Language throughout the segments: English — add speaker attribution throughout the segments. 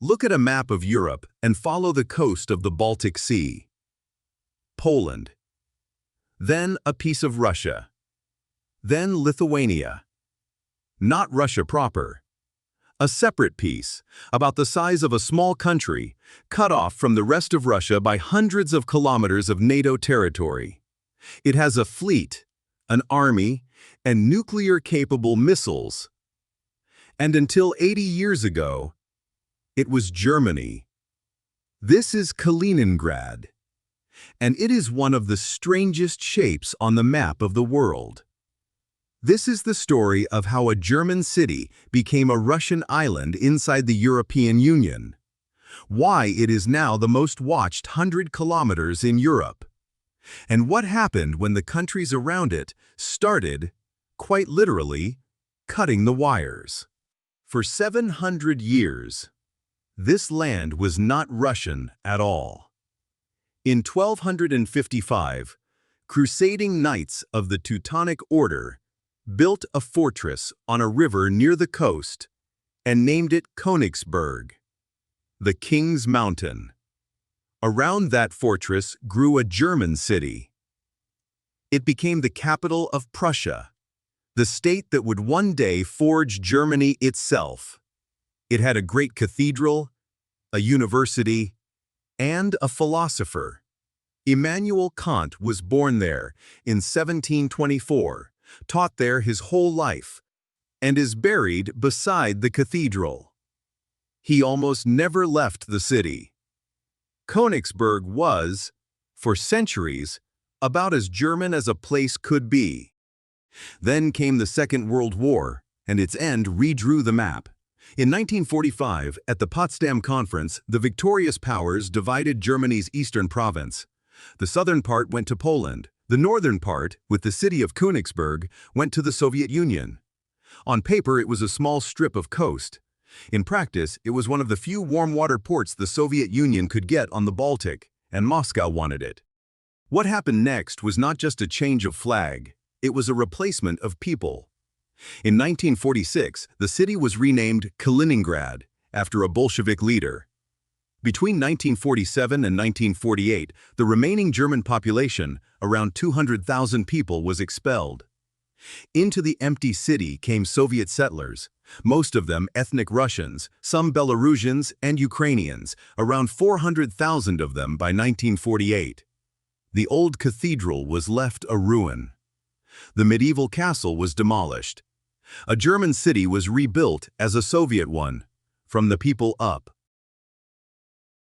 Speaker 1: Look at a map of Europe and follow the coast of the Baltic Sea. Poland. Then a piece of Russia. Then Lithuania. Not Russia proper. A separate piece, about the size of a small country, cut off from the rest of Russia by hundreds of kilometers of NATO territory. It has a fleet, an army, and nuclear-capable missiles. And until 80 years ago, it was Germany. This is Kaliningrad, and it is one of the strangest shapes on the map of the world. This is the story of how a German city became a Russian island inside the European Union, why it is now the most watched 100 kilometers in Europe, and what happened when the countries around it started, quite literally, cutting the wires. For 700 years, this land was not Russian at all. In 1255, crusading knights of the Teutonic Order built a fortress on a river near the coast and named it Königsberg, the King's Mountain. Around that fortress grew a German city. It became the capital of Prussia, the state that would one day forge Germany itself. It had a great cathedral, a university, and a philosopher. Immanuel Kant was born there in 1724, taught there his whole life, and is buried beside the cathedral. He almost never left the city. Königsberg was, for centuries, about as German as a place could be. Then came the Second World War, and its end redrew the map. In 1945, at the Potsdam Conference, the victorious powers divided Germany's eastern province. The southern part went to Poland. The northern part, with the city of Königsberg, went to the Soviet Union. On paper, it was a small strip of coast. In practice, it was one of the few warm-water ports the Soviet Union could get on the Baltic, and Moscow wanted it. What happened next was not just a change of flag, it was a replacement of people. In 1946, the city was renamed Kaliningrad, after a Bolshevik leader. Between 1947 and 1948, the remaining German population, around 200,000 people, was expelled. Into the empty city came Soviet settlers, most of them ethnic Russians, some Belarusians and Ukrainians, around 400,000 of them by 1948. The old cathedral was left a ruin. The medieval castle was demolished. A German city was rebuilt as a Soviet one, from the people up.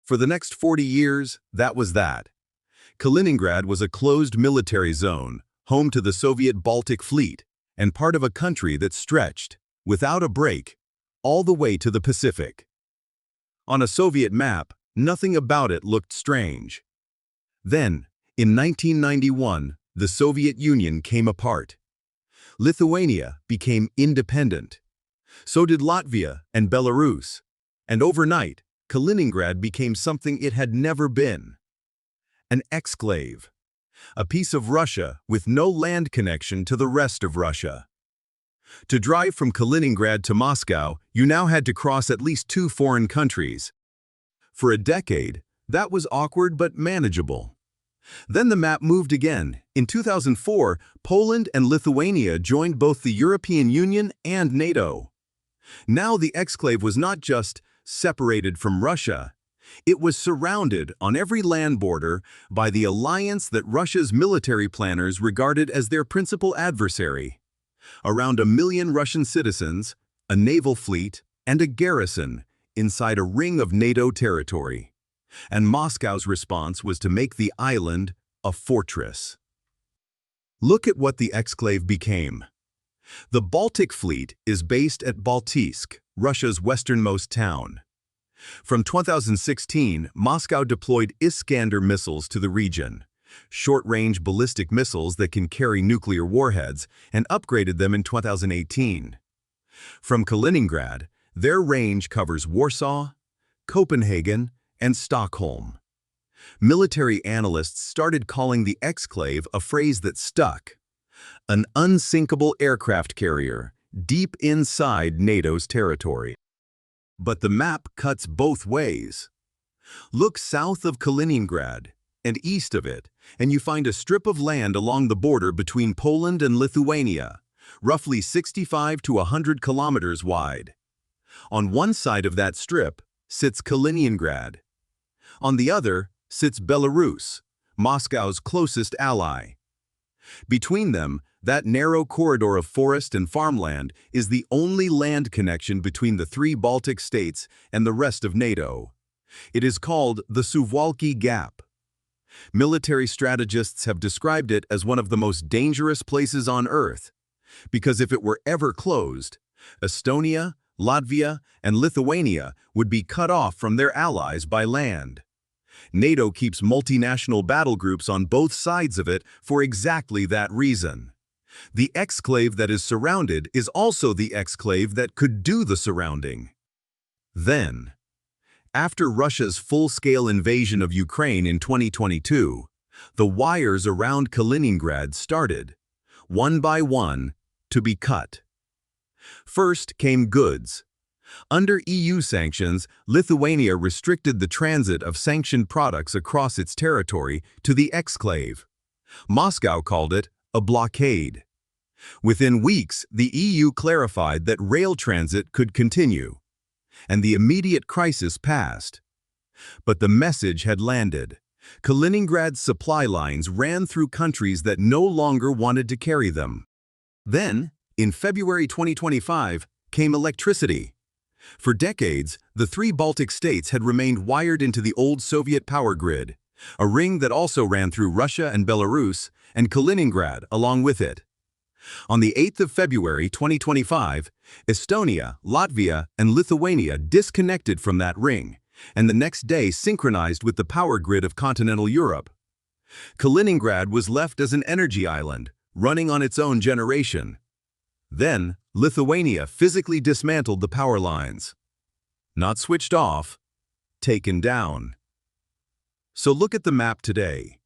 Speaker 1: For the next 40 years, that was that. Kaliningrad was a closed military zone, home to the Soviet Baltic Fleet, and part of a country that stretched, without a break, all the way to the Pacific. On a Soviet map, nothing about it looked strange. Then, in 1991, the Soviet Union came apart. Lithuania became independent. So did Latvia and Belarus. And overnight, Kaliningrad became something it had never been. An exclave. A piece of Russia with no land connection to the rest of Russia. To drive from Kaliningrad to Moscow, you now had to cross at least 2 foreign countries. For a decade, that was awkward but manageable. Then the map moved again. In 2004, Poland and Lithuania joined both the European Union and NATO. Now the exclave was not just separated from Russia. It was surrounded on every land border by the alliance that Russia's military planners regarded as their principal adversary. Around 1 million Russian citizens, a naval fleet, and a garrison inside a ring of NATO territory. And Moscow's response was to make the island a fortress. Look at what the exclave became. The Baltic Fleet is based at Baltic, Russia's westernmost town. From 2016, Moscow deployed Iskander missiles to the region, short-range ballistic missiles that can carry nuclear warheads, and upgraded them in 2018. From Kaliningrad, their range covers Warsaw, Copenhagen, and Stockholm. Military analysts started calling the exclave a phrase that stuck: an unsinkable aircraft carrier deep inside NATO's territory. But the map cuts both ways. Look south of Kaliningrad and east of it, and you find a strip of land along the border between Poland and Lithuania, roughly 65 to 100 kilometers wide. On one side of that strip sits Kaliningrad. On the other sits Belarus, Moscow's closest ally. Between them, that narrow corridor of forest and farmland is the only land connection between the three Baltic states and the rest of NATO. It is called the Suwałki Gap. Military strategists have described it as one of the most dangerous places on Earth, because if it were ever closed, Estonia, Latvia, and Lithuania would be cut off from their allies by land. NATO keeps multinational battle groups on both sides of it for exactly that reason. The exclave that is surrounded is also the exclave that could do the surrounding. Then, after Russia's full-scale invasion of Ukraine in 2022, the wires around Kaliningrad started, one by one, to be cut. First came goods. Under EU sanctions, Lithuania restricted the transit of sanctioned products across its territory to the exclave. Moscow called it a blockade. Within weeks, the EU clarified that rail transit could continue, and the immediate crisis passed. But the message had landed. Kaliningrad's supply lines ran through countries that no longer wanted to carry them. Then, in February 2025, came electricity. For decades, the three Baltic states had remained wired into the old Soviet power grid, a ring that also ran through Russia and Belarus, and Kaliningrad along with it. On the 8th of February 2025, Estonia, Latvia, and Lithuania disconnected from that ring, and the next day synchronized with the power grid of continental Europe. Kaliningrad was left as an energy island, running on its own generation. Then, Lithuania physically dismantled the power lines. Not switched off, taken down. So look at the map today.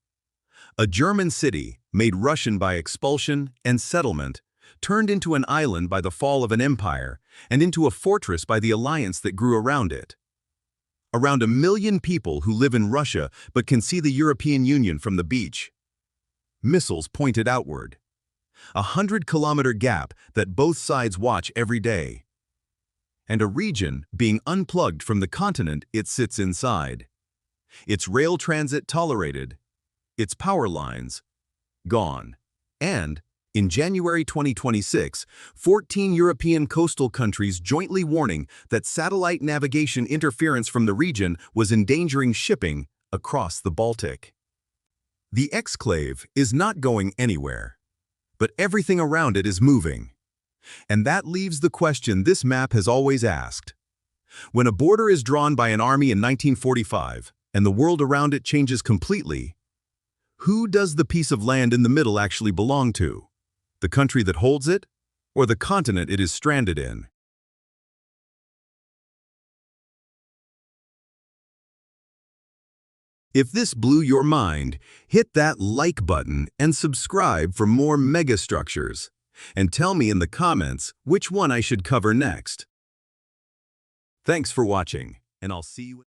Speaker 1: A German city, made Russian by expulsion and settlement, turned into an island by the fall of an empire and into a fortress by the alliance that grew around it. Around 1 million people who live in Russia but can see the European Union from the beach. Missiles pointed outward. A 100-kilometer gap that both sides watch every day. And a region being unplugged from the continent it sits inside. Its rail transit tolerated, its power lines gone. And, in January 2026, 14 European coastal countries jointly warning that satellite navigation interference from the region was endangering shipping across the Baltic. The exclave is not going anywhere, but everything around it is moving. And that leaves the question this map has always asked. When a border is drawn by an army in 1945 and the world around it changes completely, who does the piece of land in the middle actually belong to? The country that holds it, or the continent it is stranded in? If this blew your mind, hit that like button and subscribe for more megastructures. And tell me in the comments which one I should cover next. Thanks for watching, and I'll see you